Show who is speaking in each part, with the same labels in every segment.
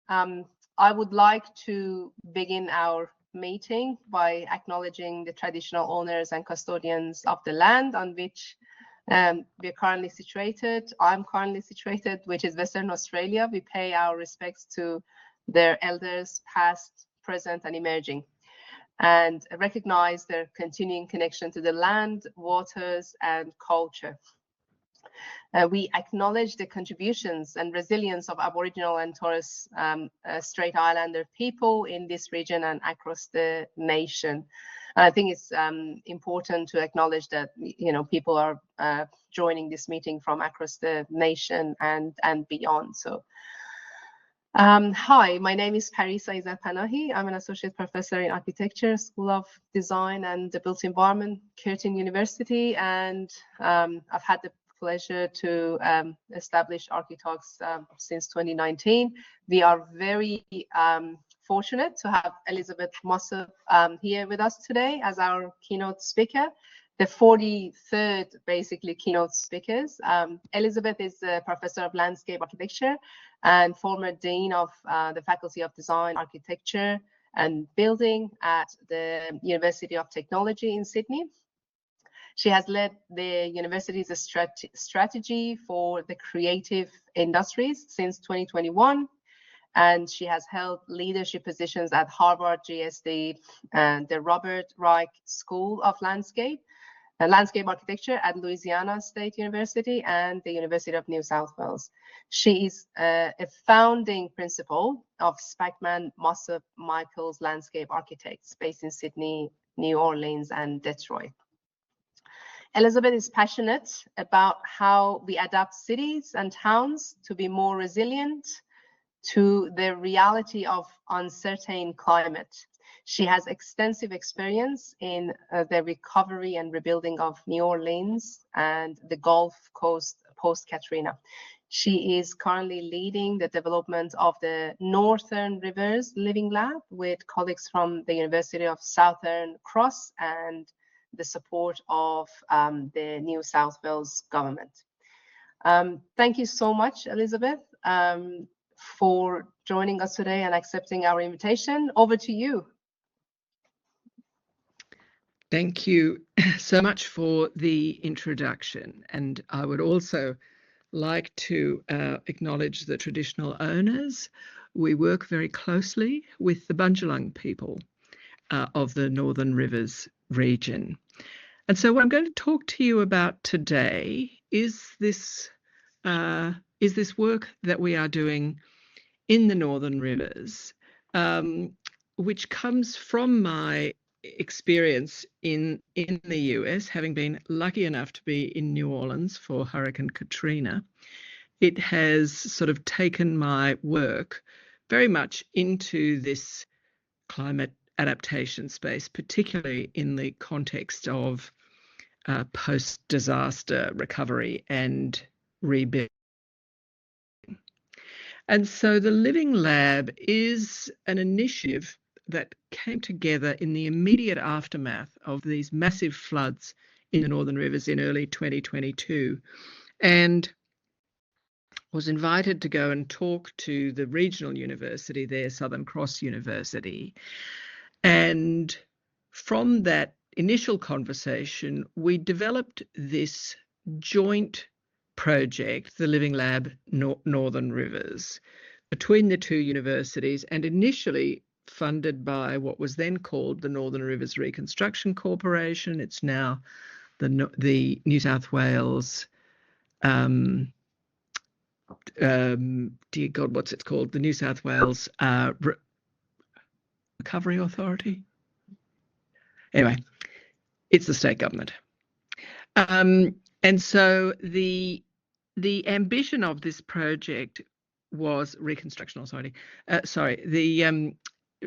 Speaker 1: I would like to begin our meeting by acknowledging the traditional owners and custodians of the land on which we're currently situated. I'm currently situated, which is Western Australia. We pay our respects to their elders, past, present, and emerging, and recognize their continuing connection to the land, waters, and culture. We acknowledge the contributions and resilience of Aboriginal and Torres Strait Islander people in this region and across the nation. I think it's important to acknowledge that, you know, people are joining this meeting from across the nation and beyond. So, hi, my name is Parisa Izzat Panahi. I'm an associate professor in architecture, School of Design and the Built Environment, Curtin University, and I've had the pleasure to establish ArchiTalks since 2019. We are very fortunate to have Elizabeth Mossop here with us today as our keynote speaker, the 43rd basically keynote speakers. Elizabeth is a professor of landscape architecture and former dean of the Faculty of Design, Architecture and Building at the University of Technology in Sydney. She has led the university's strategy for the creative industries since 2021, and she has held leadership positions at Harvard GSD and the Robert Reich School of Landscape Architecture at Louisiana State University and the University of New South Wales. She is a founding principal of Spackman Mossop Michaels Landscape Architects based in Sydney, New Orleans, and Detroit. Elizabeth is passionate about how we adapt cities and towns to be more resilient to the reality of uncertain climate. She has extensive experience in the recovery and rebuilding of New Orleans and the Gulf Coast post-Katrina. She is currently leading the development of the Northern Rivers Living Lab with colleagues from the University of Southern Cross and the support of the New South Wales Government. Thank you so much, Elizabeth, for joining us today and accepting our invitation. Over to you.
Speaker 2: Thank you so much for the introduction. And I would also like to acknowledge the traditional owners. We work very closely with the Bundjalung people of the Northern Rivers region. And so what I'm going to talk to you about today is this work that we are doing in the Northern Rivers, which comes from my experience in the US, having been lucky enough to be in New Orleans for Hurricane Katrina. It has sort of taken my work very much into this climate adaptation space, particularly in the context of post-disaster recovery and rebuilding. And so the Living Lab is an initiative that came together in the immediate aftermath of these massive floods in the Northern Rivers in early 2022, and was invited to go and talk to the regional university there, Southern Cross University. And from that initial conversation, we developed this joint project, the Living Lab Northern Rivers, between the two universities, and initially funded by what was then called the Northern Rivers Reconstruction Corporation. It's now the New South Wales, dear God, what's it called? The New South Wales Recovery Authority. Anyway, it's the state government. And so the ambition of this project was Reconstruction Authority. The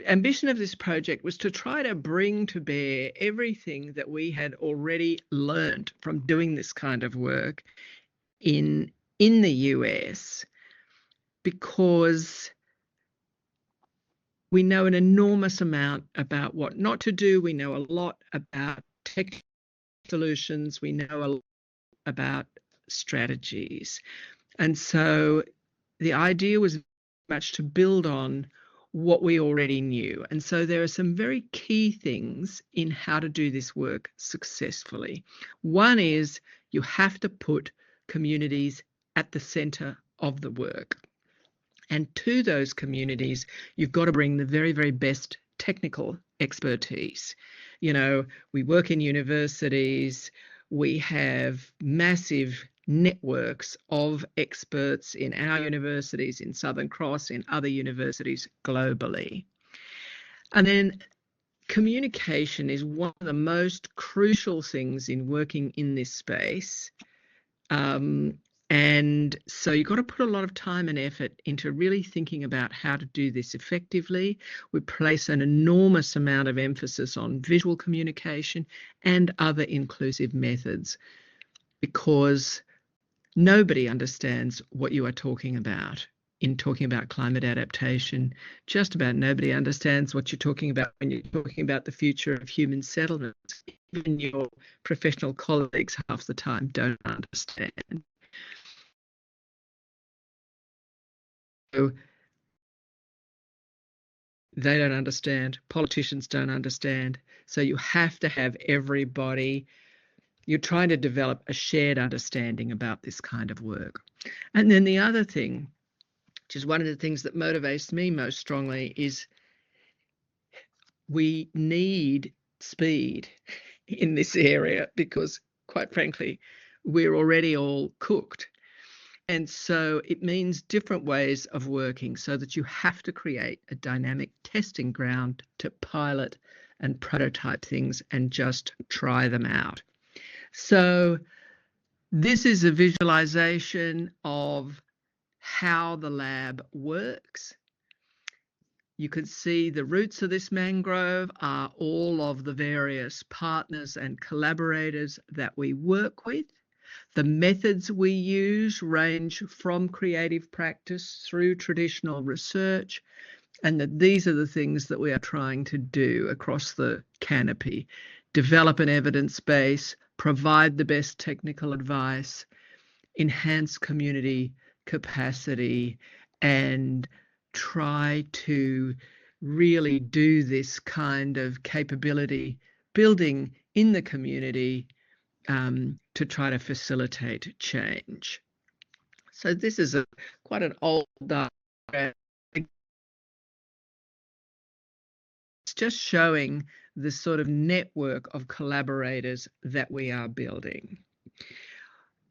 Speaker 2: ambition of this project was to try to bring to bear everything that we had already learned from doing this kind of work in the US, because we know an enormous amount about what not to do. We know a lot about tech solutions. We know a lot about strategies. And so the idea was much to build on what we already knew. And so there are some very key things in how to do this work successfully. One is you have to put communities at the centre of the work. And to those communities, you've got to bring the very, very best technical expertise. You know, we work in universities, we have massive networks of experts in our universities, in Southern Cross, in other universities globally. And then communication is one of the most crucial things in working in this space. And so you've got to put a lot of time and effort into really thinking about how to do this effectively. We place an enormous amount of emphasis on visual communication and other inclusive methods, because nobody understands what you are talking about in talking about climate adaptation. Just about nobody understands what you're talking about when you're talking about the future of human settlements. Even your professional colleagues half the time don't understand. So they don't understand, politicians don't understand. So you have to have everybody, you're trying to develop a shared understanding about this kind of work. And then the other thing, which is one of the things that motivates me most strongly, is we need speed in this area because, quite frankly, we're already all cooked. And so it means different ways of working, so that you have to create a dynamic testing ground to pilot and prototype things and just try them out. So this is a visualization of how the lab works. You can see the roots of this mangrove are all of the various partners and collaborators that we work with. The methods we use range from creative practice through traditional research, and that these are the things that we are trying to do across the canopy. Develop an evidence base, provide the best technical advice, enhance community capacity, and try to really do this kind of capability building in the community to try to facilitate change. So this is quite an old diagram. It's just showing the sort of network of collaborators that we are building.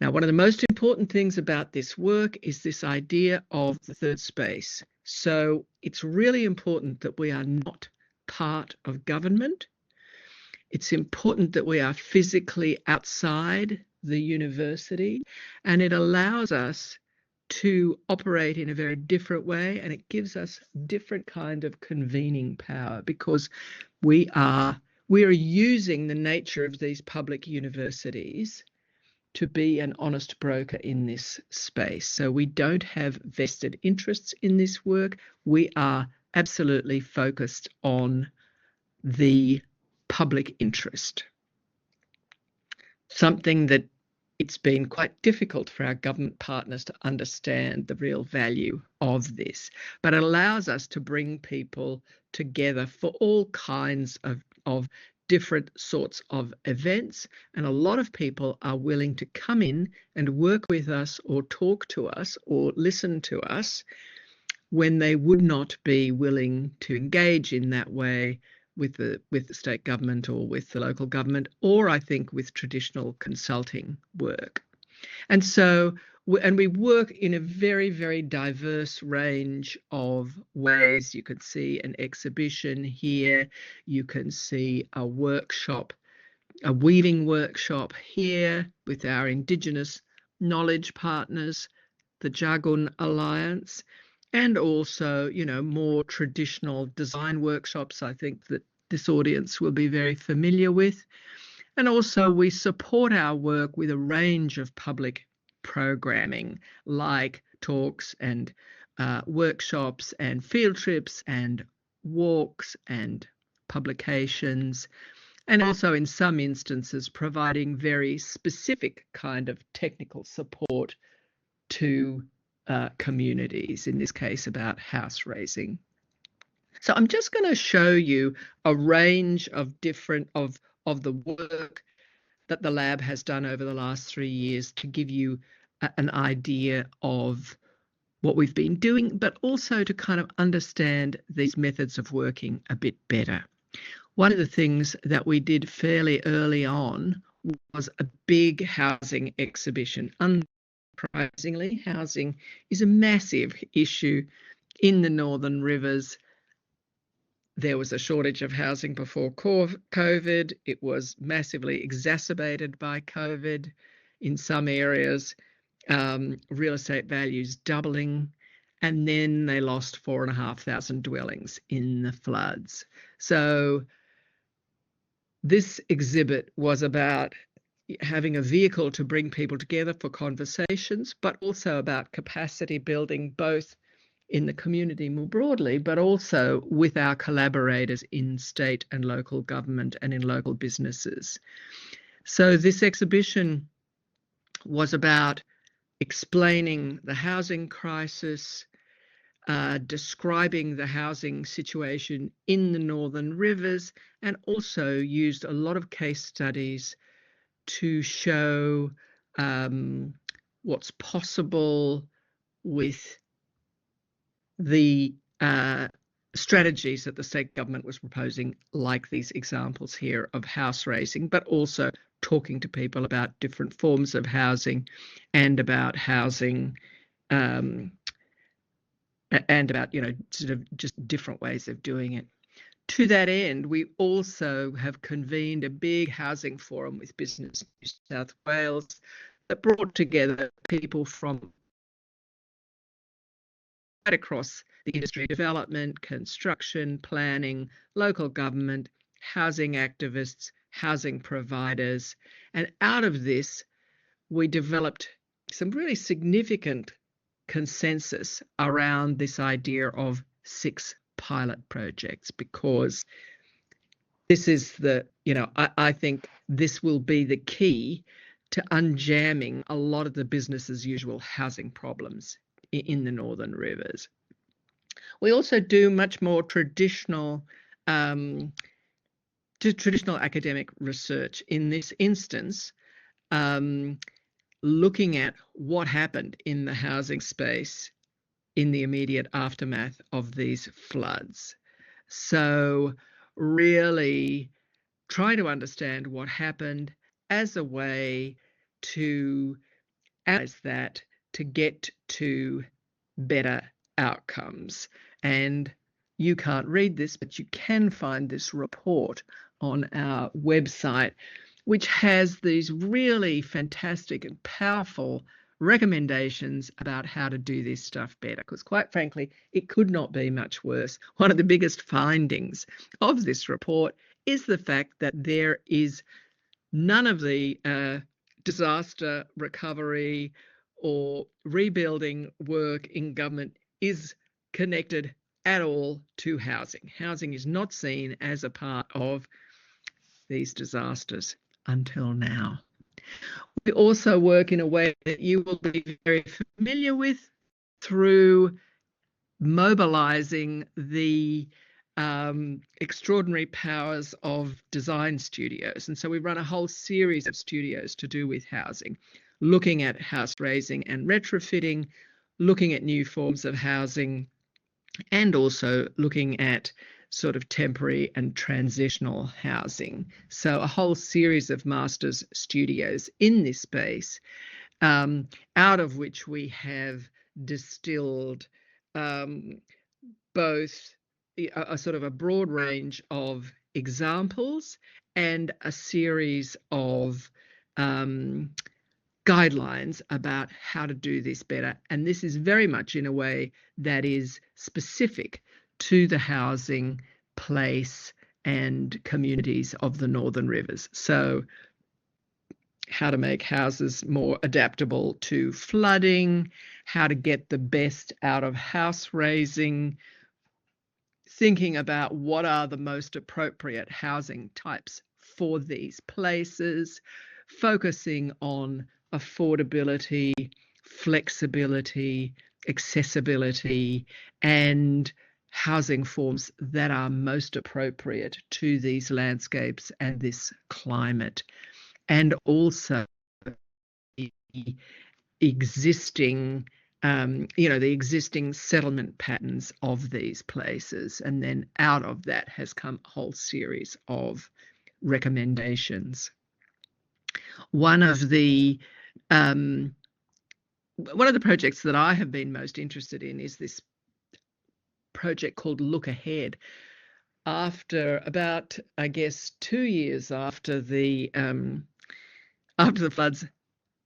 Speaker 2: Now, one of the most important things about this work is this idea of the third space. So it's really important that we are not part of government. It's important that we are physically outside the university, and it allows us to operate in a very different way, and it gives us different kind of convening power, because we are using the nature of these public universities to be an honest broker in this space. So we don't have vested interests in this work. We are absolutely focused on the public interest, something that it's been quite difficult for our government partners to understand the real value of this, but it allows us to bring people together for all kinds of different sorts of events, and a lot of people are willing to come in and work with us or talk to us or listen to us when they would not be willing to engage in that way with the state government or with the local government, or I think with traditional consulting work. And so, we work in a very, very diverse range of ways. You can see an exhibition here. You can see a workshop, a weaving workshop here with our Indigenous knowledge partners, the Jagun Alliance, and also, you know, more traditional design workshops, I think that this audience will be very familiar with. And also we support our work with a range of public programming, like talks and workshops and field trips and walks and publications, and also in some instances providing very specific kind of technical support to communities, in this case about house raising. So I'm just going to show you a range of different of the work that the lab has done over the last 3 years to give you an idea of what we've been doing, but also to kind of understand these methods of working a bit better. One of the things that we did fairly early on was a big housing exhibition. Unsurprisingly, housing is a massive issue in the Northern Rivers. There was a shortage of housing before COVID. It was massively exacerbated by COVID in some areas. Real estate values doubling, and then they lost 4,500 dwellings in the floods. So this exhibit was about having a vehicle to bring people together for conversations, but also about capacity building, both in the community more broadly, but also with our collaborators in state and local government and in local businesses. So this exhibition was about explaining the housing crisis, describing the housing situation in the Northern Rivers, and also used a lot of case studies to show what's possible with the strategies that the state government was proposing, like these examples here of house raising, but also talking to people about different forms of housing and about housing and about, sort of just different ways of doing it. To that end, we also have convened a big housing forum with Business New South Wales that brought together people from right across the industry: development, construction, planning, local government, housing activists, housing providers. And out of this, we developed some really significant consensus around this idea of 6 pilot projects, because this is I think this will be the key to unjamming a lot of the business as usual housing problems in the Northern Rivers. We also do much more traditional academic research. In this instance, looking at what happened in the housing space in the immediate aftermath of these floods. So really trying to understand what happened as a way to analyze that to get to better outcomes. And you can't read this, but you can find this report on our website, which has these really fantastic and powerful recommendations about how to do this stuff better, because quite frankly, it could not be much worse. One of the biggest findings of this report is the fact that there is none of the disaster recovery or rebuilding work in government is connected at all to housing. Housing is not seen as a part of these disasters until now. We also work in a way that you will be very familiar with through mobilizing the extraordinary powers of design studios. And so we run a whole series of studios to do with housing, looking at house raising and retrofitting, looking at new forms of housing, and also looking at sort of temporary and transitional housing. So a whole series of master's studios in this space, out of which we have distilled both a sort of a broad range of examples and a series of guidelines about how to do this better. And this is very much in a way that is specific to the housing place and communities of the Northern Rivers. So how to make houses more adaptable to flooding, how to get the best out of house raising, thinking about what are the most appropriate housing types for these places, focusing on affordability, flexibility, accessibility, and housing forms that are most appropriate to these landscapes and this climate, and also the existing the existing settlement patterns of these places. And then out of that has come a whole series of recommendations. One of the projects that I have been most interested in is this project called Look Ahead. After about, I guess, 2 years after the floods,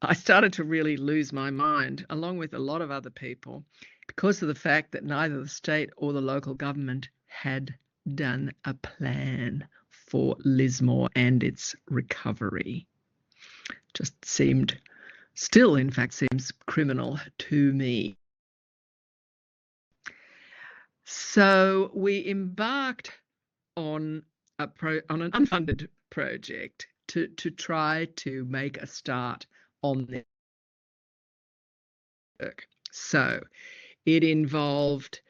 Speaker 2: I started to really lose my mind, along with a lot of other people, because of the fact that neither the state or the local government had done a plan for Lismore and its recovery. Just seemed, still in fact seems criminal to me. So we embarked on an unfunded project to try to make a start on this work. So it involved,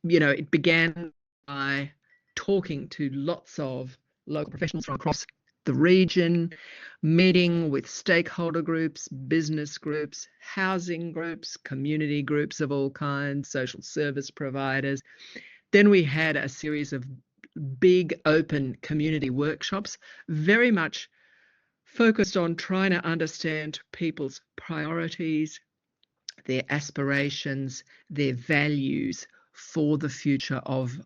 Speaker 2: it began by talking to lots of local professionals from across the region, meeting with stakeholder groups, business groups, housing groups, community groups of all kinds, social service providers. Then we had a series of big open community workshops, very much focused on trying to understand people's priorities, their aspirations, their values for the future of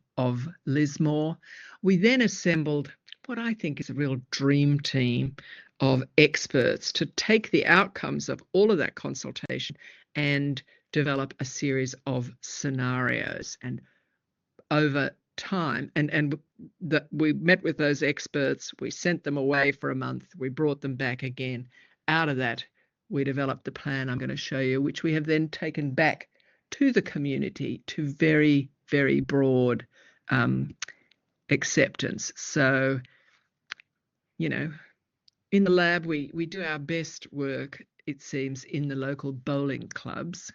Speaker 2: Lismore. We then assembled what I think is a real dream team of experts to take the outcomes of all of that consultation and develop a series of scenarios. And over time, and that we met with those experts, we sent them away for a month, we brought them back again. Out of that, we developed the plan I'm going to show you, which we have then taken back to the community to very, very broad acceptance. So, in the lab, we do our best work, it seems, in the local bowling clubs.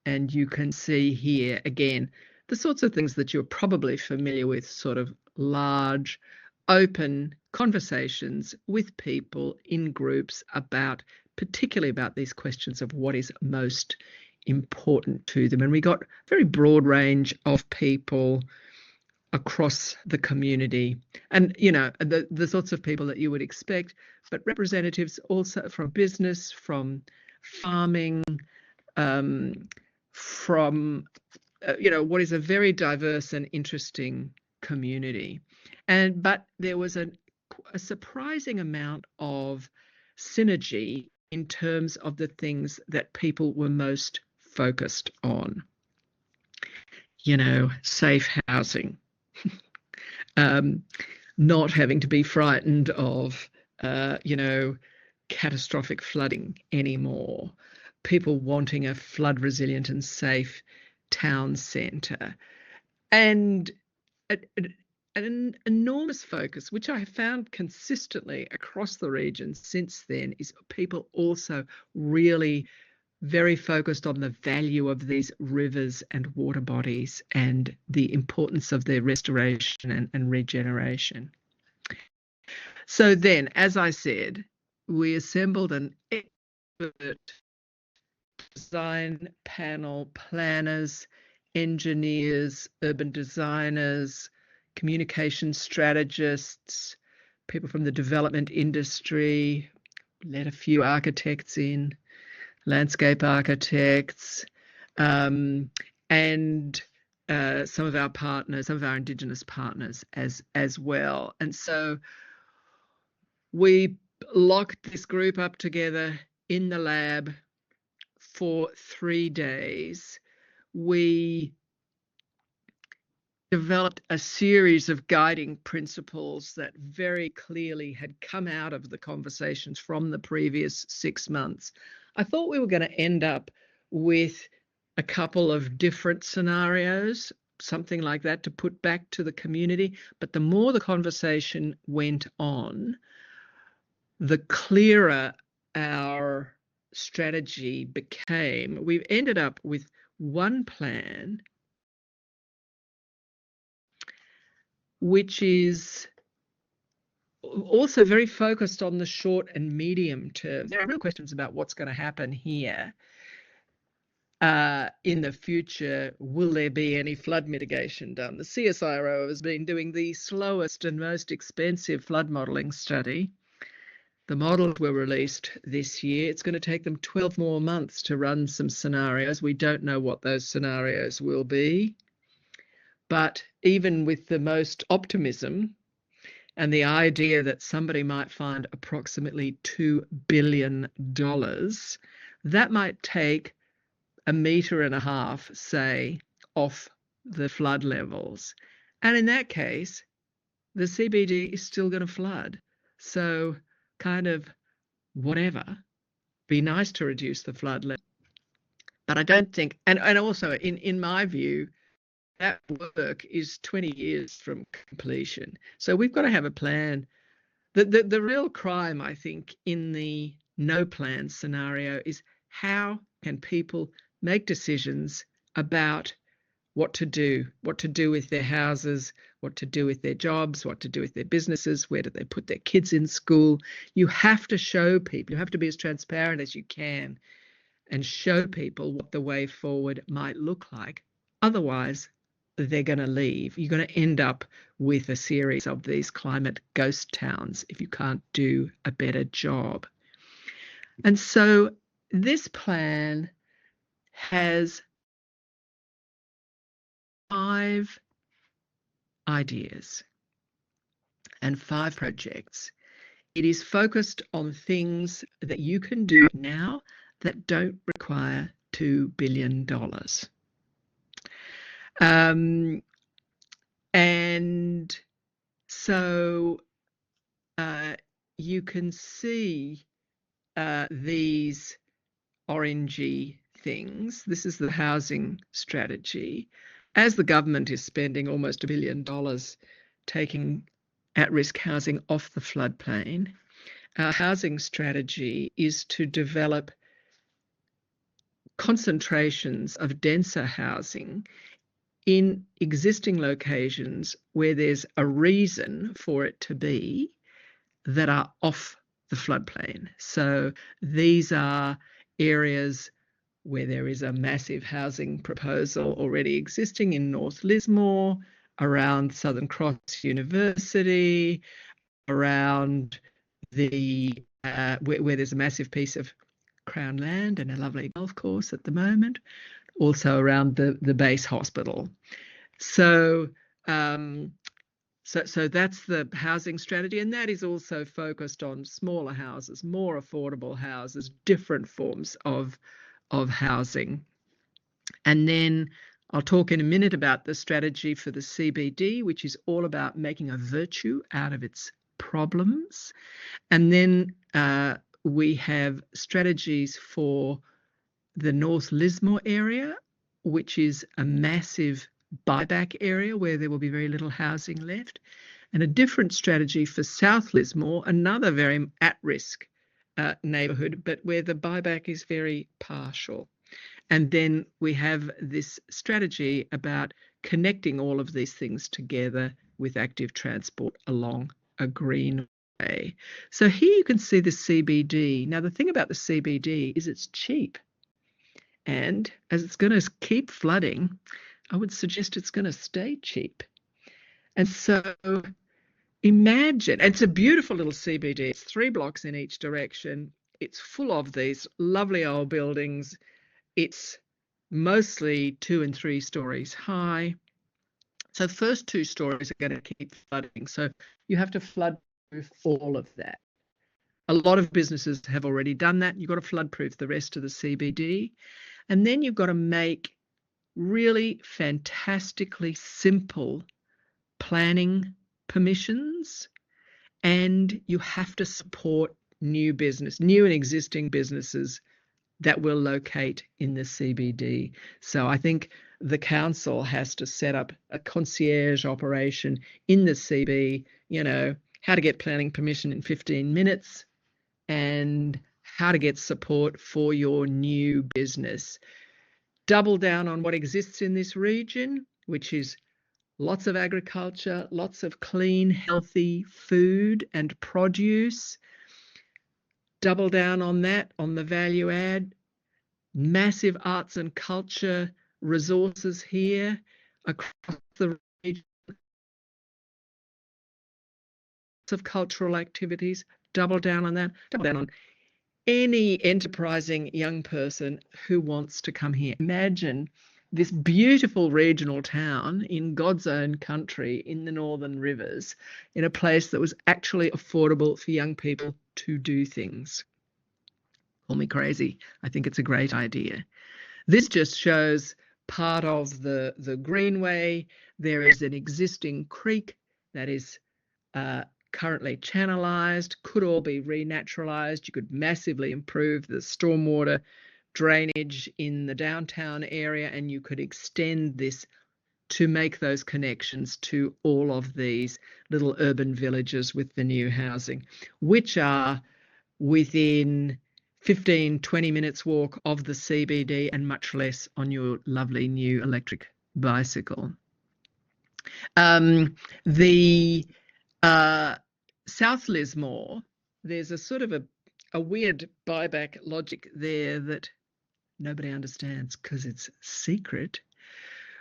Speaker 2: And you can see here, again, the sorts of things that you're probably familiar with, sort of large, open conversations with people in groups particularly about these questions of what is most important to them. And we got a very broad range of people across the community, and the sorts of people that you would expect, but representatives also from business, from farming, from what is a very diverse and interesting community. But there was a surprising amount of synergy in terms of the things that people were most focused on. Safe housing, not having to be frightened of, catastrophic flooding anymore, people wanting a flood resilient and safe town centre, and an enormous focus, which I have found consistently across the region since then, is people also really very focused on the value of these rivers and water bodies and the importance of their restoration and regeneration. So then, as I said, we assembled an expert design panel, planners, engineers, urban designers, communication strategists, people from the development industry, let a few architects in, landscape architects, and some of our partners, some of our Indigenous partners as well. And so we locked this group up together in the lab for 3 days. We developed a series of guiding principles that very clearly had come out of the conversations from the previous 6 months. I thought we were going to end up with a couple of different scenarios, something like that, to put back to the community. But the more the conversation went on, the clearer our strategy became, we've ended up with one plan which is also very focused on the short and medium term. There are real questions about what's going to happen here in the future. Will there be any flood mitigation done? The CSIRO has been doing the slowest and most expensive flood modelling study. The models were released this year. It's going to take them 12 more months to run some scenarios. We don't know what those scenarios will be. But even with the most optimism and the idea that somebody might find approximately $2 billion, that might take 1.5 meters, say, off the flood levels. And in that case, the CBD is still going to flood. So kind of whatever, be nice to reduce the flood level. But I don't think, and also in my view, that work is 20 years from completion. So we've got to have a plan. The real crime, I think, in the no plan scenario is how can people make decisions about what to do with their houses, what to do with their jobs, what to do with their businesses, where do they put their kids in school. You have to show people, you have to be as transparent as you can and show people what the way forward might look like. Otherwise, they're going to leave. You're going to end up with a series of these climate ghost towns if you can't do a better job. And so this plan has 5 ideas and 5 projects. It is focused on things that you can do now that don't require $2 billion. And so you can see these orangey things. This is the housing strategy. As the government is spending almost $1 billion taking at-risk housing off the floodplain, our housing strategy is to develop concentrations of denser housing in existing locations where there's a reason for it to be that are off the floodplain. So these are areas where there is a massive housing proposal already existing in North Lismore, around Southern Cross University, around the where there's a massive piece of Crown land and a lovely golf course at the moment, also around the base hospital. So so that's the housing strategy, and that is also focused on smaller houses, more affordable houses, different forms of housing. And then I'll talk in a minute about the strategy for the CBD, which is all about making a virtue out of its problems. And then we have strategies for the North Lismore area, which is a massive buyback area where there will be very little housing left, and a different strategy for South Lismore, another very at-risk neighbourhood, but where the buyback is very partial. And then we have this strategy about connecting all of these things together with active transport along a greenway. So here you can see the CBD. Now, the thing about the CBD is it's cheap. And as it's going to keep flooding, I would suggest it's going to stay cheap. And so imagine, it's a beautiful little CBD. It's 3 blocks in each direction. It's full of these lovely old buildings. It's mostly 2 and 3 stories high. So the first 2 stories are going to keep flooding. So you have to flood-proof all of that. A lot of businesses have already done that. You've got to flood-proof the rest of the CBD. And then you've got to make really fantastically simple planning permissions, and you have to support new and existing businesses that will locate in the CBD. So I think the council has to set up a concierge operation in the CB, how to get planning permission in 15 minutes and how to get support for your new business. Double down on what exists in this region, which is lots of agriculture, lots of clean, healthy food and produce. Double down on that, on the value add. Massive arts and culture resources here across the region. Lots of cultural activities. Double down on that. Double down on any enterprising young person who wants to come here. Imagine this beautiful regional town in God's own country in the Northern Rivers, in a place that was actually affordable for young people to do things. Call me crazy. I think it's a great idea. This just shows part of the greenway. There is an existing creek that is currently channelized, could all be renaturalized. You could massively improve the stormwater drainage in the downtown area, and you could extend this to make those connections to all of these little urban villages with the new housing, which are within 15, 20 minutes walk of the CBD and much less on your lovely new electric bicycle. South Lismore, there's a sort of a weird buyback logic there that nobody understands because it's secret.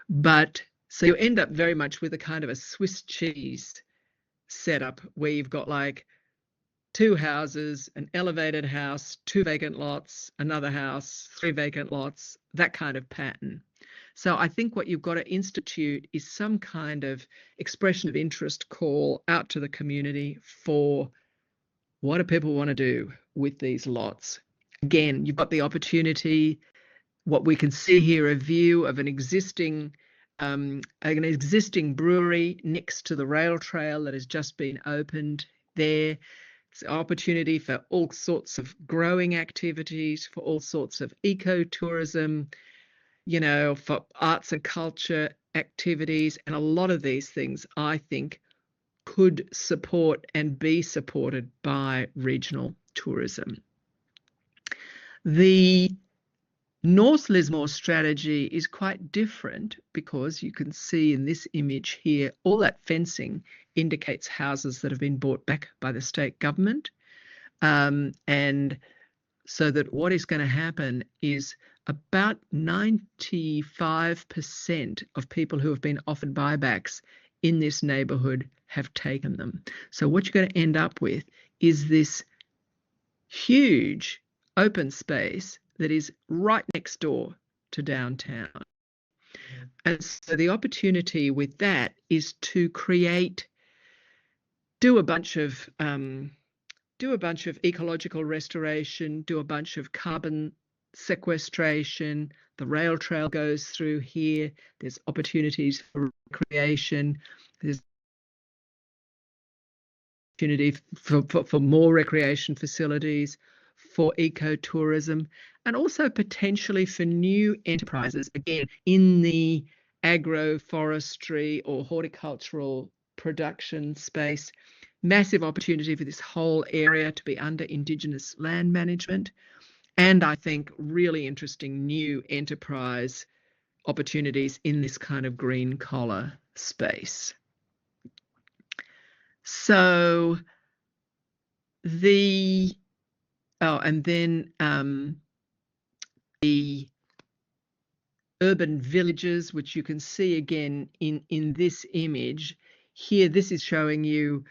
Speaker 2: But so you end up very much with a kind of a Swiss cheese setup where you've got like 2 houses, an elevated house, 2 vacant lots, another house, 3 vacant lots, that kind of pattern. So I think what you've got to institute is some kind of expression of interest call out to the community for what do people want to do with these lots. Again, you've got the opportunity, what we can see here, a view of an existing brewery next to the rail trail that has just been opened there. It's an opportunity for all sorts of growing activities, for all sorts of ecotourism, you know, for arts and culture activities. And a lot of these things, I think, could support and be supported by regional tourism. The North Lismore strategy is quite different because you can see in this image here, all that fencing indicates houses that have been bought back by the state government. And so that what is going to happen is about 95% of people who have been offered buybacks in this neighbourhood have taken them. So what you're going to end up with is this huge open space that is right next door to downtown. And so the opportunity with that is to do a bunch of ecological restoration, do a bunch of carbon sequestration. The rail trail goes through here. There's opportunities for recreation. There's opportunity for more recreation facilities, for ecotourism, and also potentially for new enterprises, again, in the agroforestry or horticultural production space. Massive opportunity for this whole area to be under Indigenous land management. And I think really interesting new enterprise opportunities in this kind of green collar space. So the urban villages, which you can see again in this image here. This is showing you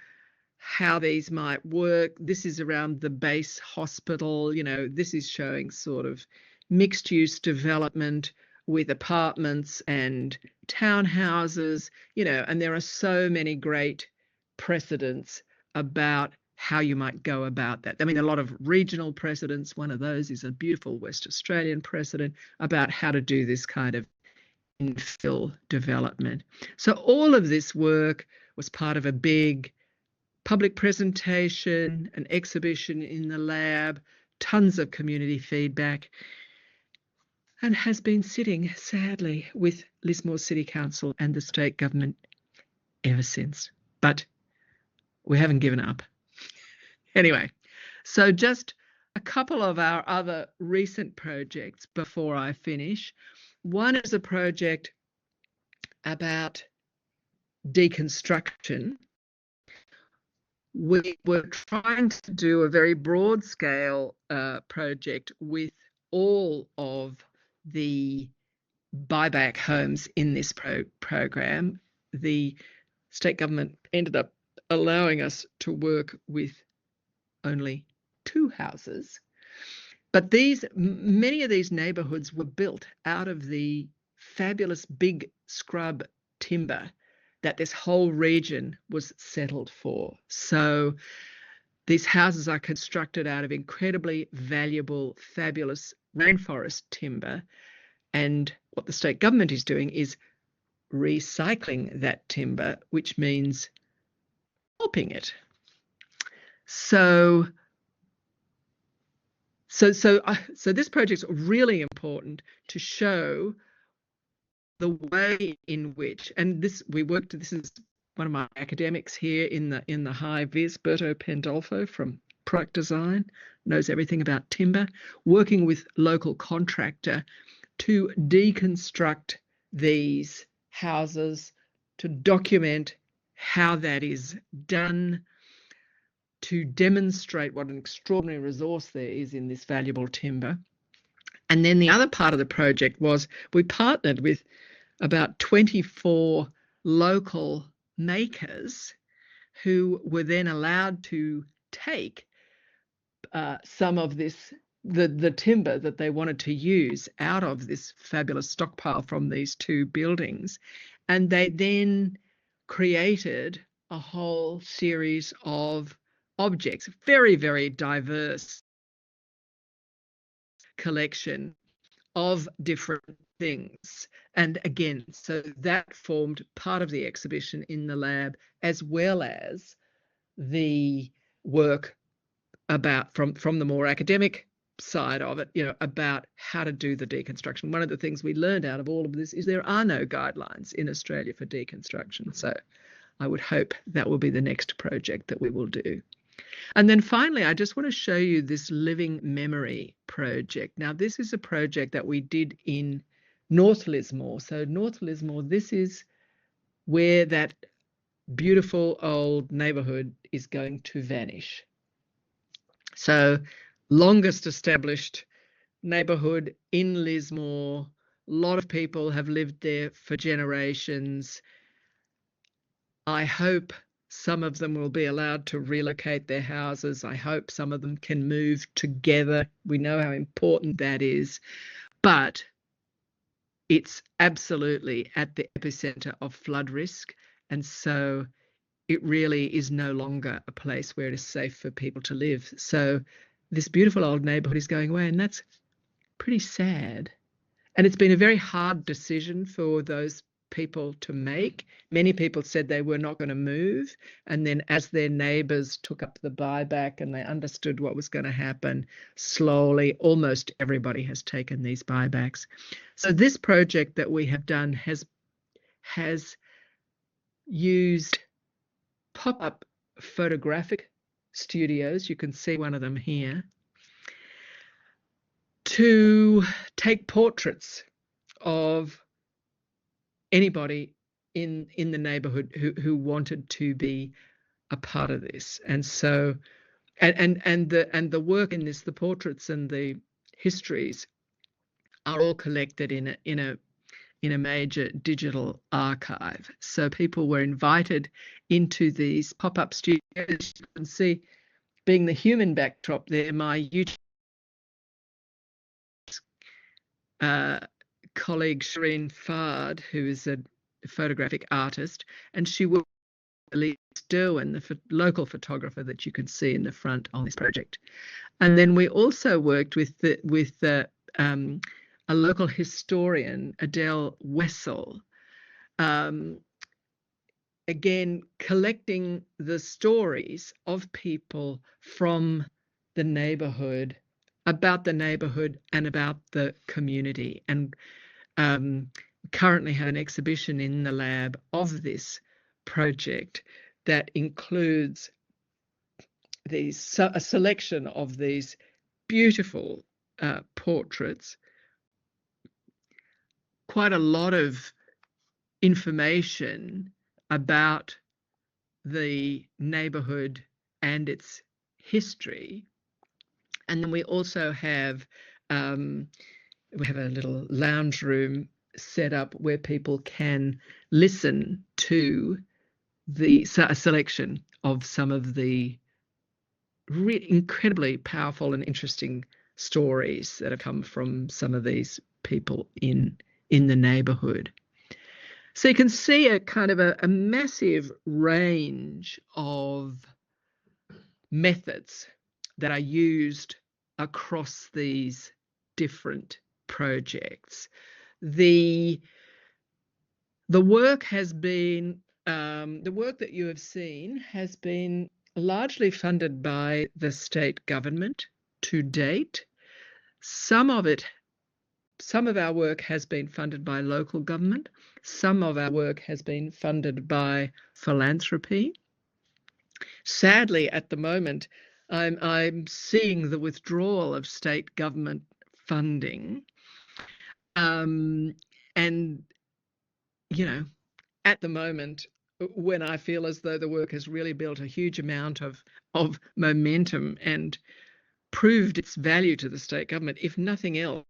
Speaker 2: how these might work. This is around the base hospital. You know, this is showing sort of mixed use development with apartments and townhouses, you know, and there are so many great precedents about how you might go about that. I mean, a lot of regional precedents. One of those is a beautiful West Australian precedent about how to do this kind of infill development. So all of this work was part of a big public presentation, an exhibition in the lab, tons of community feedback, and has been sitting, sadly, with Lismore City Council and the state government ever since. But we haven't given up. Anyway, so just a couple of our other recent projects before I finish. One is a project about deconstruction. We were trying to do a very broad scale project with all of the buyback homes in this program. The state government ended up allowing us to work with only 2 houses. But many of these neighborhoods were built out of the fabulous big scrub timber that this whole region was settled for. So these houses are constructed out of incredibly valuable, fabulous rainforest timber. And what the state government is doing is recycling that timber, which means pulping it. So this project is really important to show the way in which, and this is one of my academics here in the high vis, Berto Pandolfo from Product Design, knows everything about timber, working with local contractor to deconstruct these houses, to document how that is done, to demonstrate what an extraordinary resource there is in this valuable timber. And then the other part of the project was we partnered with about 24 local makers who were then allowed to take some of this, the timber that they wanted to use out of this fabulous stockpile from these 2 buildings. And they then created a whole series of objects, very, very diverse collection of different things. And again, so that formed part of the exhibition in the lab, as well as the work about from the more academic side of it, about how to do the deconstruction. One of the things we learned out of all of this is there are no guidelines in Australia for deconstruction. So I would hope that will be the next project that we will do. And then finally, I just want to show you this Living Memory project. Now, this is a project that we did in North Lismore. So North Lismore, this is where that beautiful old neighbourhood is going to vanish. So longest established neighbourhood in Lismore. A lot of people have lived there for generations. I hope some of them will be allowed to relocate their houses. I hope some of them can move together. We know how important that is. But it's absolutely at the epicenter of flood risk. And so it really is no longer a place where it is safe for people to live. So this beautiful old neighbourhood is going away, and that's pretty sad. And it's been a very hard decision for those people to make. Many people said they were not going to move, and then as their neighbours took up the buyback and they understood what was going to happen, slowly almost everybody has taken these buybacks. So this project that we have done has used pop-up photographic studios, you can see one of them here, to take portraits of anybody in the neighbourhood who wanted to be a part of this. And so and the work in this, the portraits and the histories, are all collected in a major digital archive. So people were invited into these pop-up studios. You can see, being the human backdrop there, my YouTube colleague Shireen Fard, who is a photographic artist, and she worked with Elise Derwin, the local photographer that you can see in the front on this project. And then we also worked with a local historian, Adele Wessel, again collecting the stories of people from the neighbourhood, about the neighbourhood and about the community. And currently have an exhibition in the lab of this project that includes a selection of these beautiful portraits, quite a lot of information about the neighbourhood and its history. And then we also have a little lounge room set up where people can listen to a selection of some of the incredibly powerful and interesting stories that have come from some of these people in the neighbourhood. So you can see a kind of a massive range of methods that are used across these different projects. The work has been, the work that you have seen has been largely funded by the state government to date. Some of our work has been funded by local government. Some of our work has been funded by philanthropy. Sadly, at the moment, I'm seeing the withdrawal of state government funding. And, you know, at the moment, when I feel as though the work has really built a huge amount of momentum and proved its value to the state government, if nothing else,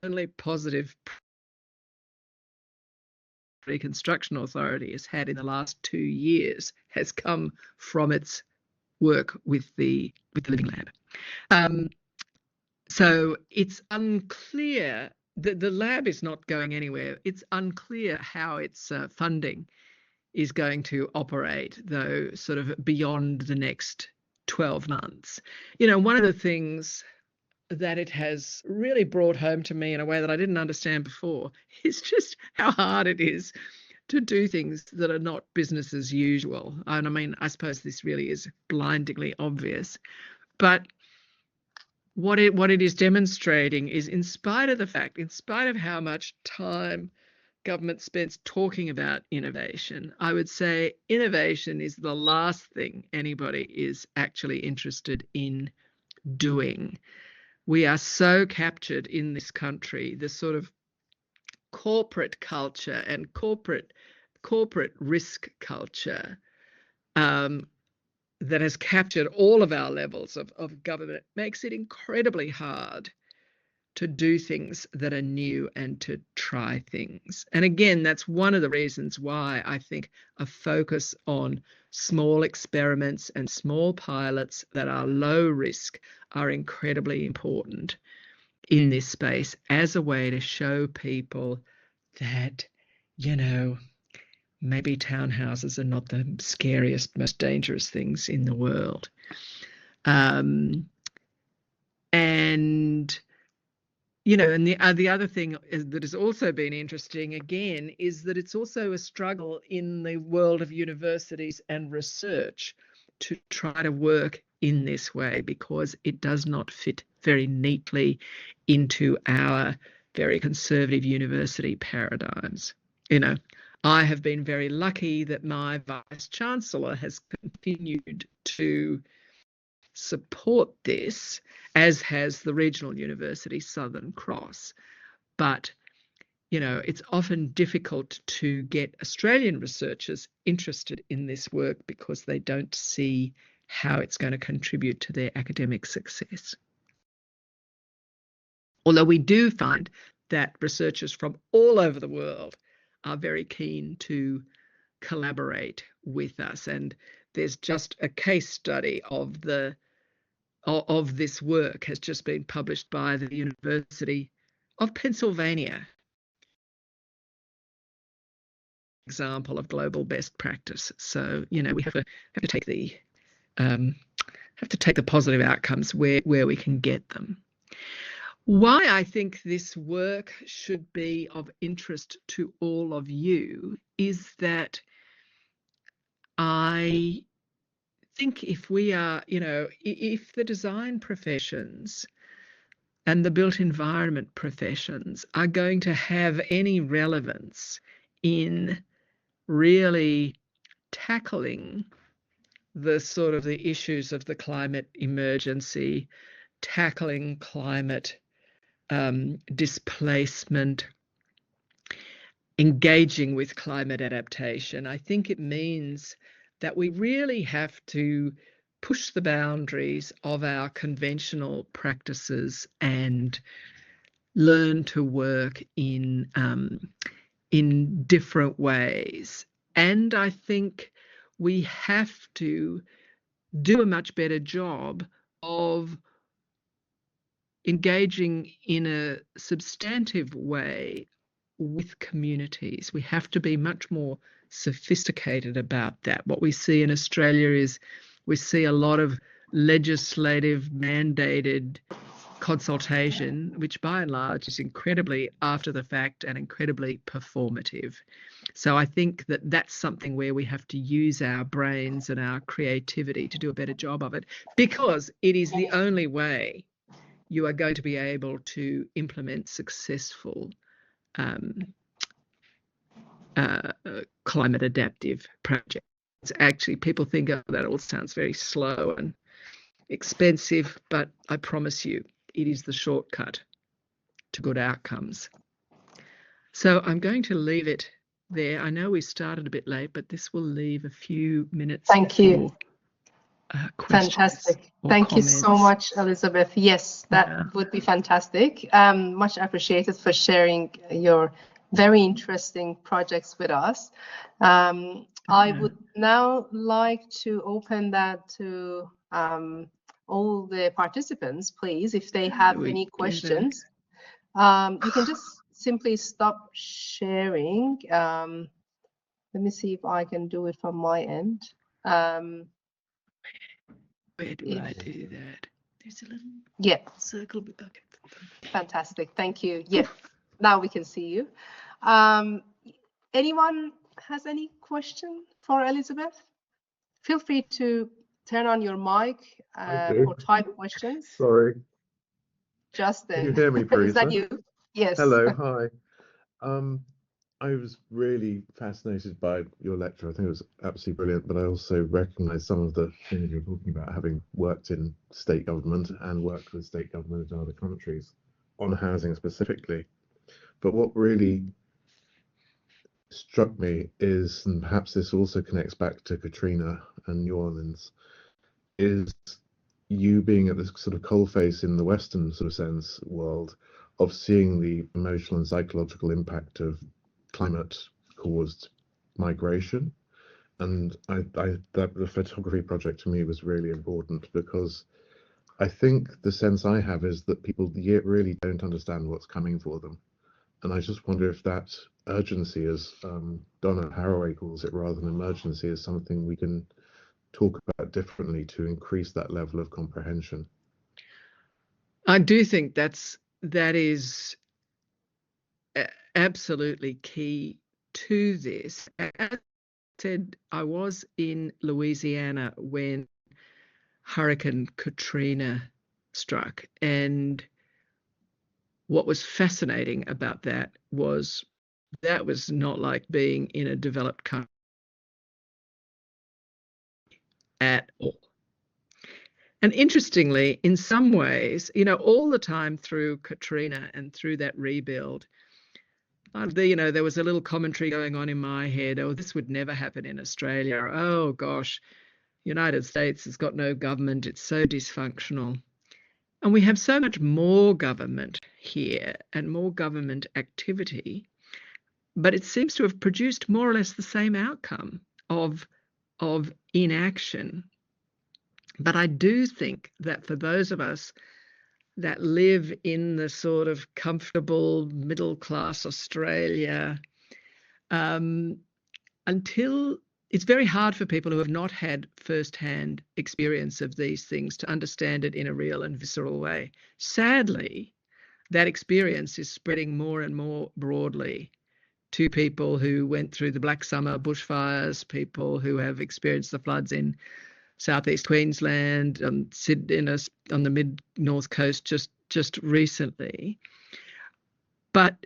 Speaker 2: only positive Reconstruction Authority has had in the last 2 years has come from its work with the Living Lab. So it's unclear. The lab is not going anywhere. It's unclear how its funding is going to operate, though, sort of beyond the next 12 months. You know, one of the things that it has really brought home to me in a way that I didn't understand before is just how hard it is to do things that are not business as usual. And I mean, I suppose this really is blindingly obvious, but what it is demonstrating is, in spite of how much time government spends talking about innovation, I would say innovation is the last thing anybody is actually interested in doing. We are so captured in this country, the sort of corporate culture and corporate risk culture that has captured all of our levels of government, makes it incredibly hard to do things that are new and to try things. And again, that's one of the reasons why I think a focus on small experiments and small pilots that are low risk are incredibly important in this space as a way to show people that, you know, maybe townhouses are not the scariest, most dangerous things in the world. And, you know, and the other thing that has also been interesting, again, is that it's also a struggle in the world of universities and research to try to work in this way, because it does not fit very neatly into our very conservative university paradigms. You know, I have been very lucky that my Vice Chancellor has continued to support this, as has the regional university, Southern Cross. But, you know, it's often difficult to get Australian researchers interested in this work because they don't see how it's going to contribute to their academic success. Although we do find that researchers from all over the world are very keen to collaborate with us. And there's just a case study of this work has just been published by the University of Pennsylvania. Example of global best practice. So, you know, we have to take the positive outcomes where we can get them. Why I think this work should be of interest to all of you is that I think if we are, you know, if the design professions and the built environment professions are going to have any relevance in really tackling the sort of the issues of the climate emergency, tackling climate displacement, engaging with climate adaptation, I think it means that we really have to push the boundaries of our conventional practices and learn to work in different ways. And I think we have to do a much better job of engaging in a substantive way with communities. We have to be much more sophisticated about that. What we see in Australia is we see a lot of legislative mandated consultation, which by and large is incredibly after the fact and incredibly performative. So I think that that's something where we have to use our brains and our creativity to do a better job of it, because it is the only way you are going to be able to implement successful climate adaptive projects. Actually, people think, oh, that all sounds very slow and expensive, but I promise you, it is the shortcut to good outcomes. So I'm going to leave it there. I know we started a bit late, but this will leave a few minutes.
Speaker 1: Thank you.
Speaker 2: Fantastic.
Speaker 1: Thank you so much, Elizabeth. Yes, that would be fantastic. Much appreciated for sharing your very interesting projects with us. I would now like to open that to all the participants, please, if they have any questions. You can just simply stop sharing. Let me see if I can do it from my end.
Speaker 2: Where do I do that? There's a little circle. Okay.
Speaker 1: Fantastic. Thank you. Yeah, now we can see you. Anyone has any question for Elizabeth? Feel free to turn on your mic or type questions.
Speaker 3: Sorry.
Speaker 1: Justin.
Speaker 3: Can you hear me, Parisa?
Speaker 1: Is that you? Yes.
Speaker 3: Hello. Hi. I was really fascinated by your lecture. I think it was absolutely brilliant, but I also recognize some of the things you're talking about, having worked in state government and worked with state government in other countries on housing specifically. But what really struck me is, and perhaps this also connects back to Katrina and New Orleans, is you being at this sort of coalface in the Western sort of sense world of seeing the emotional and psychological impact of climate caused migration. And the photography project to me was really important, because I think the sense I have is that people really don't understand what's coming for them. And I just wonder if that urgency, as Donna Haraway calls it, rather than emergency, is something we can talk about differently to increase that level of comprehension.
Speaker 2: I do think that is absolutely key to this. As I said, I was in Louisiana when Hurricane Katrina struck, and what was fascinating about that was not like being in a developed country at all. And interestingly, in some ways, all the time through Katrina and through that rebuild, there was a little commentary going on in my head, oh, this would never happen in Australia. Oh, gosh, United States has got no government. It's so dysfunctional. And we have so much more government here and more government activity, but it seems to have produced more or less the same outcome of inaction. But I do think that for those of us that live in the sort of comfortable middle-class Australia, until it's very hard for people who have not had first-hand experience of these things to understand it in a real and visceral way. Sadly, that experience is spreading more and more broadly to people who went through the Black Summer bushfires, people who have experienced the floods in southeast Queensland, on the mid-north coast just recently. But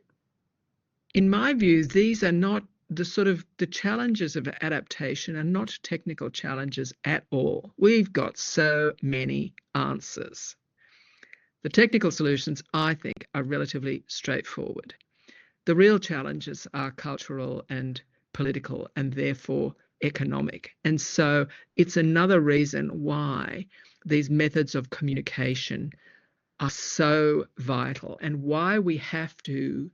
Speaker 2: in my view, these are not the challenges of adaptation are not technical challenges at all. We've got so many answers. The technical solutions, I think, are relatively straightforward. The real challenges are cultural and political and therefore economic. And so it's another reason why these methods of communication are so vital and why we have to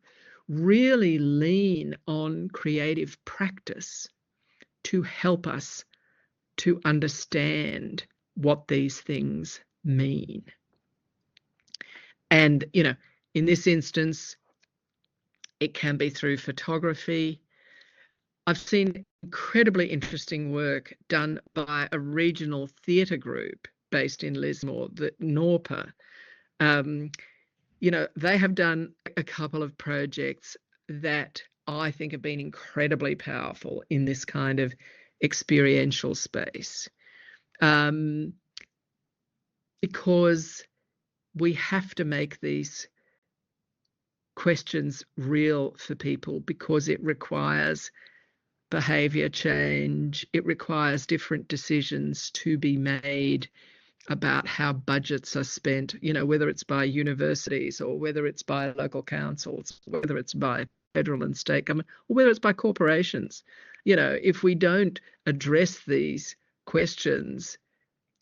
Speaker 2: really lean on creative practice to help us to understand what these things mean. And, you know, in this instance, it can be through photography. I've seen incredibly interesting work done by a regional theatre group based in Lismore, the NORPA. You know, they have done a couple of projects that I think have been incredibly powerful in this kind of experiential space, because we have to make these questions real for people, because it requires behaviour change. It requires different decisions to be made about how budgets are spent, you know, whether it's by universities or whether it's by local councils, whether it's by federal and state government, or whether it's by corporations. You know, if we don't address these questions,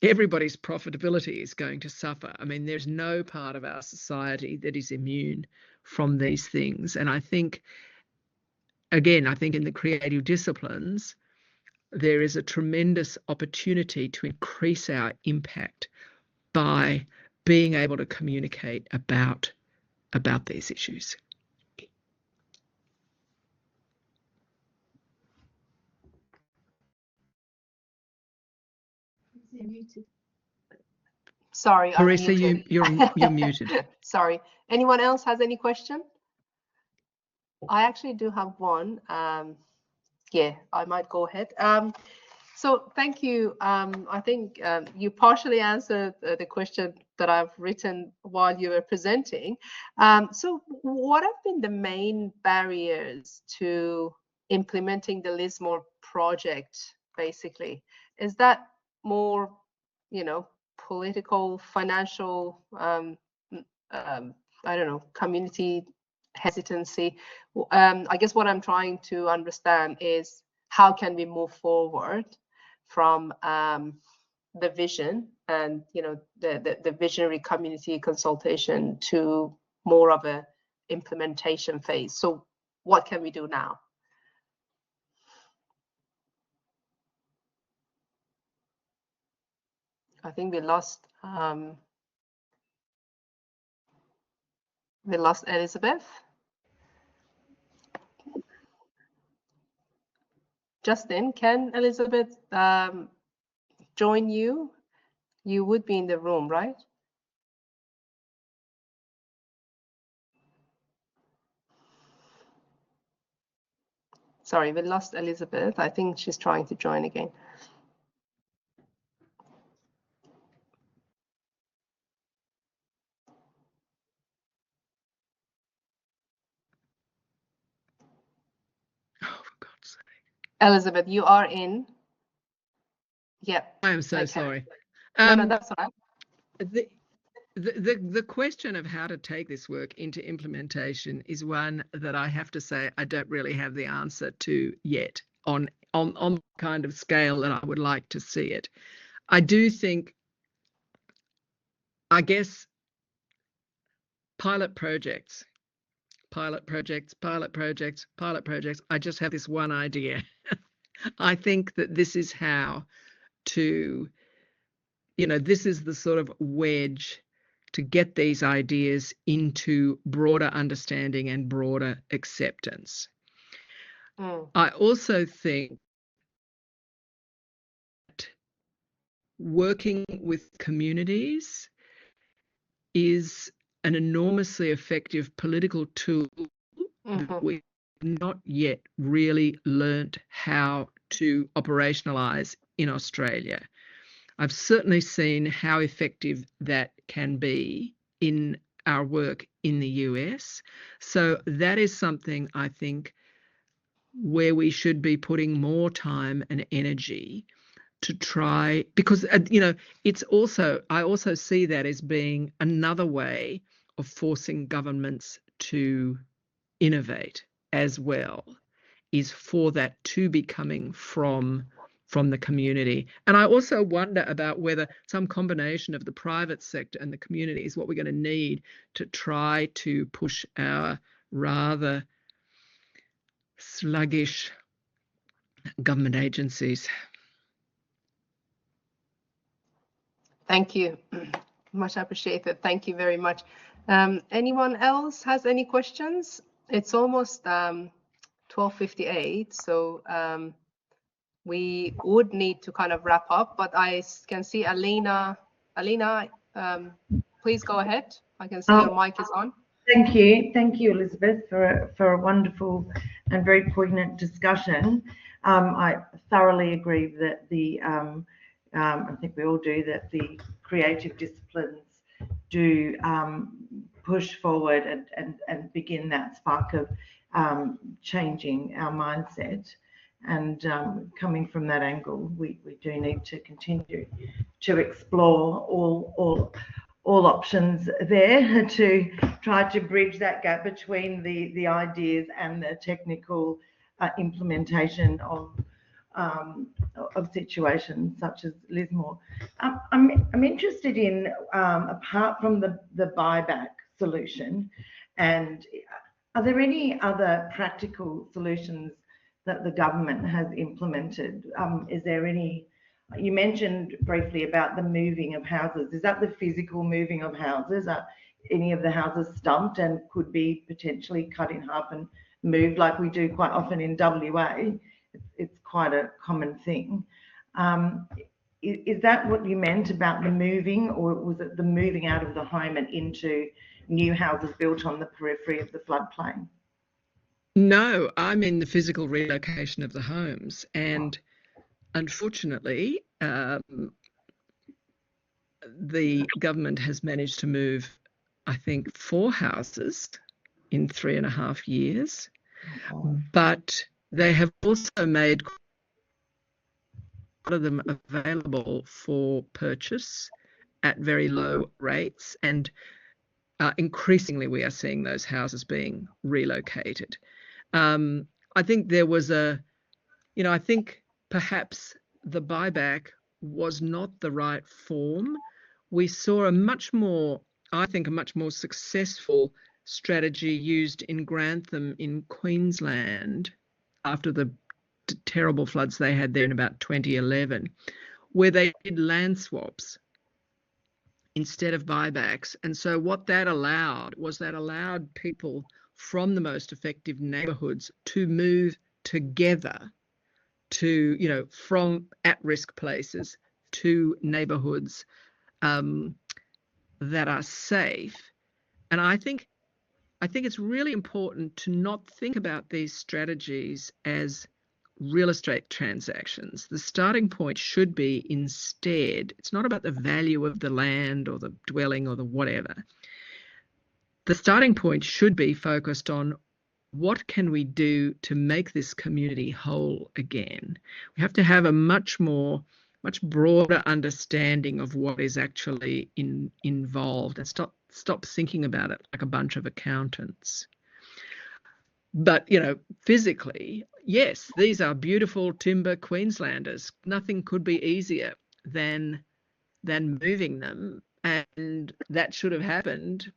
Speaker 2: everybody's profitability is going to suffer. I mean, there's no part of our society that is immune from these things. And I think, again, I think in the creative disciplines, there is a tremendous opportunity to increase our impact by being able to communicate about these issues.
Speaker 1: Sorry,
Speaker 2: Marissa, you're muted.
Speaker 1: Sorry. Anyone else has any question? I actually do have one. Yeah, I might go ahead. So thank you. I think you partially answered the question that I've written while you were presenting. So what have been the main barriers to implementing the Lismore project, basically? Is that more, you know, political, financial, I don't know, community hesitancy? I guess what I'm trying to understand is how can we move forward from the vision and, you know, the visionary community consultation to more of a implementation phase. So what can we do now? I think we lost Elizabeth. Justin, can Elizabeth join you? You would be in the room, right? Sorry, we lost Elizabeth. I think she's trying to join again.
Speaker 2: Oh, for God's sake.
Speaker 1: Elizabeth, you are in. Yeah.
Speaker 2: I am so sorry.
Speaker 1: No, that's all right.
Speaker 2: The question of how to take this work into implementation is one that I have to say I don't really have the answer to yet on the kind of scale that I would like to see it. I do think, I guess, pilot projects. I just have this one idea. I think that this is how to, you know, this is the sort of wedge to get these ideas into broader understanding and broader acceptance. I also think that working with communities is an enormously effective political tool that we've not yet really learnt how to operationalise in Australia. I've certainly seen how effective that can be in our work in the US. So that is something I think where we should be putting more time and energy to try, because it's also, I also see that as being another way of forcing governments to innovate as well, is for that to be coming from the community. And I also wonder about whether some combination of the private sector and the community is what we're going to need to try to push our rather sluggish government agencies.
Speaker 1: Thank you. Much appreciated. Thank you very much. Anyone else has any questions? It's almost 12:58, so we would need to kind of wrap up, but I can see Alina. Alina, please go ahead. I can see your mic is on.
Speaker 4: Thank you, Elizabeth, for a wonderful and very poignant discussion. I thoroughly agree that I think we all do, that the creative disciplines do push forward and begin that spark of changing our mindset. And coming from that angle, we do need to continue to explore all options there to try to bridge that gap between the ideas and the technical implementation of situations such as Lismore. I'm interested in, apart from the buyback solution, and are there any other practical solutions that the government has implemented? Is there any? You mentioned briefly about the moving of houses. Is that the physical moving of houses? Are any of the houses stumped and could be potentially cut in half and moved, like we do quite often in WA? It's quite a common thing. Is that what you meant about the moving, or was it the moving out of the home and into new houses built on the periphery of the floodplain?
Speaker 2: No, I mean the physical relocation of the homes. And unfortunately, the government has managed to move, I think, 4 houses in 3.5 years. But they have also made a lot of them available for purchase at very low rates. And increasingly, we are seeing those houses being relocated. I think there was I think perhaps the buyback was not the right form. We saw a much more successful strategy used in Grantham in Queensland after the terrible floods they had there in about 2011, where they did land swaps instead of buybacks. And so what that allowed was people from the most effective neighbourhoods to move together to, from at-risk places to neighbourhoods that are safe. And I think it's really important to not think about these strategies as real estate transactions. The starting point should be instead, it's not about the value of the land or the dwelling or the whatever. The starting point should be focused on what can we do to make this community whole again. We have to have a much broader understanding of what is actually involved, and stop thinking about it like a bunch of accountants. But, physically, yes, these are beautiful timber Queenslanders. Nothing could be easier than moving them, and that should have happened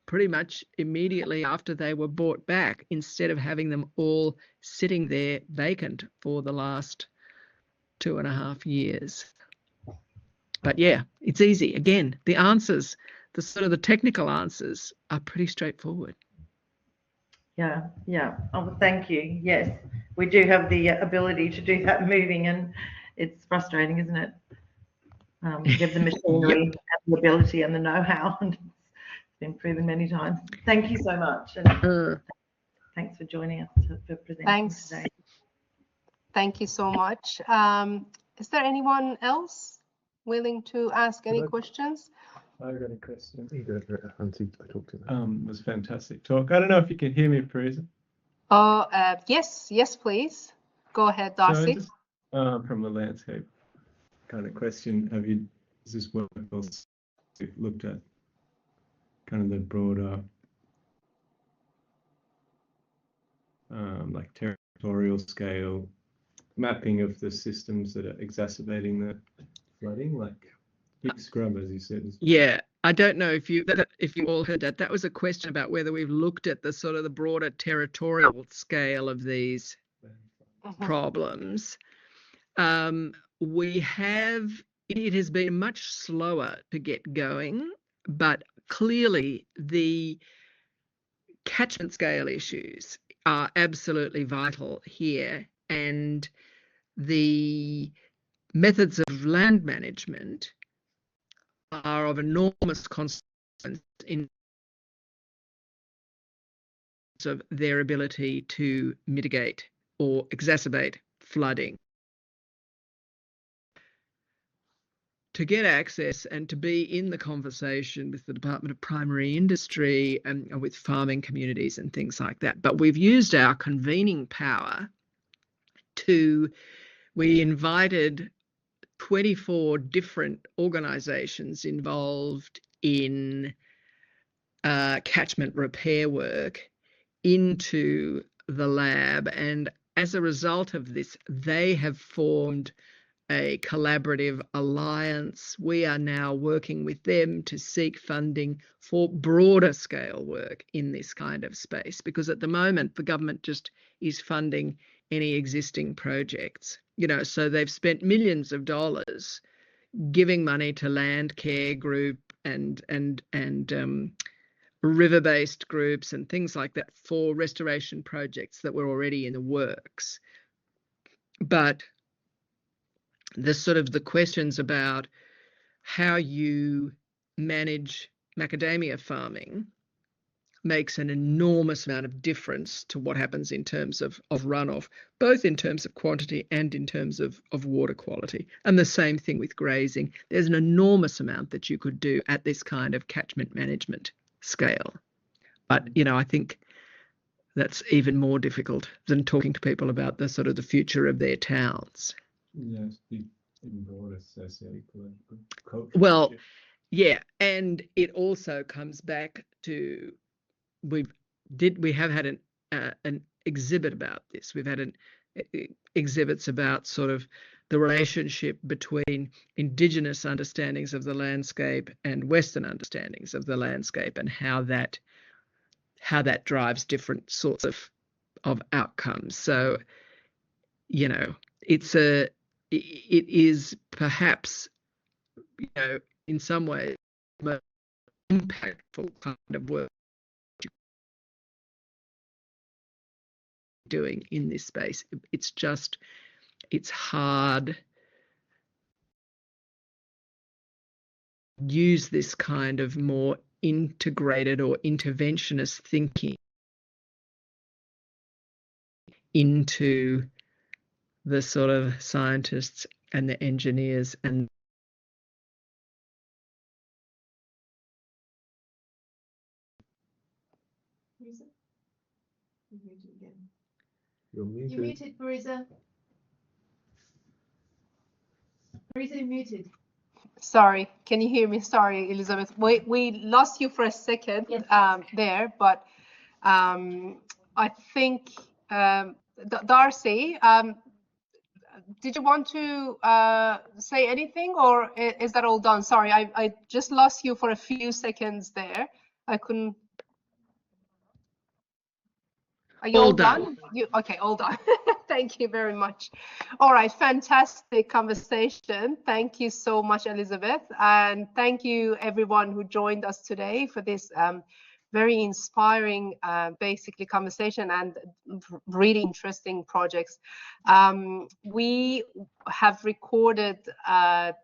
Speaker 2: pretty much immediately after they were bought back, instead of having them all sitting there vacant for the last 2.5 years. But yeah, it's easy. Again, the answers, the technical answers are pretty straightforward.
Speaker 4: Yeah. Oh, thank you. Yes, we do have the ability to do that moving, and it's frustrating, isn't it? We have the machinery, and the ability, and the know-how, and it's been proven many times. Thank you so much, and thanks for joining us for presenting today.
Speaker 1: Thank you so much. Is there anyone else willing to ask any questions?
Speaker 5: I've got a question.
Speaker 3: You go for it, Hansi. I talked to them.
Speaker 5: It was a fantastic talk. I don't know if you can hear me, Parisa.
Speaker 1: Yes, please. Go ahead,
Speaker 5: So
Speaker 1: Darcy.
Speaker 5: just from the landscape kind of question, is this work also looked at kind of the broader like territorial scale mapping of the systems that are exacerbating the flooding, like big scrub, as you said?
Speaker 2: Yeah, I don't know if you all heard that. That was a question about whether we've looked at the sort of the broader territorial scale of these problems. We have. It has been much slower to get going, but clearly the catchment scale issues are absolutely vital here, and the methods of land management are of enormous consequence in terms of their ability to mitigate or exacerbate flooding. To get access and to be in the conversation with the Department of Primary Industry and with farming communities and things like that. But we've used our convening power we invited 24 different organisations involved in catchment repair work into the lab, and as a result of this, they have formed a collaborative alliance. We are now working with them to seek funding for broader scale work in this kind of space, because at the moment the government just is funding any existing projects. So they've spent millions of dollars giving money to land care group and river-based groups and things like that for restoration projects that were already in the works. But the questions about how you manage macadamia farming makes an enormous amount of difference to what happens in terms of runoff, both in terms of quantity and in terms of water quality. And the same thing with grazing. There's an enormous amount that you could do at this kind of catchment management scale. But, I think that's even more difficult than talking to people about the sort of the future of their towns.
Speaker 5: Yes, the broader socio-political culture.
Speaker 2: Well, yeah, and it also comes back to we have had an exhibit about this. We've had exhibits about sort of the relationship between Indigenous understandings of the landscape and Western understandings of the landscape, and how that drives different sorts of outcomes. So, it is perhaps, in some ways, the most impactful kind of work doing in this space. It's hard use this kind of more integrated or interventionist thinking into the sort of scientists and the engineers and
Speaker 3: You're muted.
Speaker 6: You're muted, Marisa. Marisa, you're muted.
Speaker 1: Sorry, can you hear me? Sorry, Elizabeth. We lost you for a second.
Speaker 6: Yes.
Speaker 1: There, but I think Darcy, did you want to say anything, or is that all done? Sorry, I just lost you for a few seconds there. I couldn't. Are you all done? Okay, all done. Thank you very much. All right, fantastic conversation. Thank you so much, Elizabeth. And thank you everyone who joined us today for this very inspiring, basically, conversation and really interesting projects. We have recorded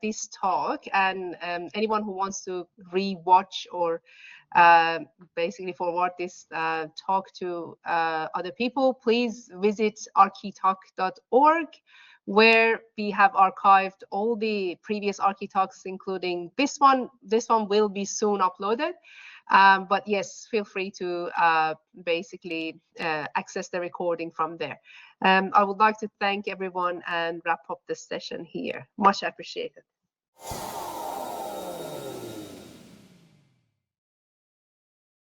Speaker 1: this talk, and anyone who wants to re-watch or basically forward this talk to other people, please visit ArchiTalk.org, where we have archived all the previous ArchiTalks, including this one. This one will be soon uploaded. But yes, feel free to basically access the recording from there. I would like to thank everyone and wrap up this session here. Much appreciated.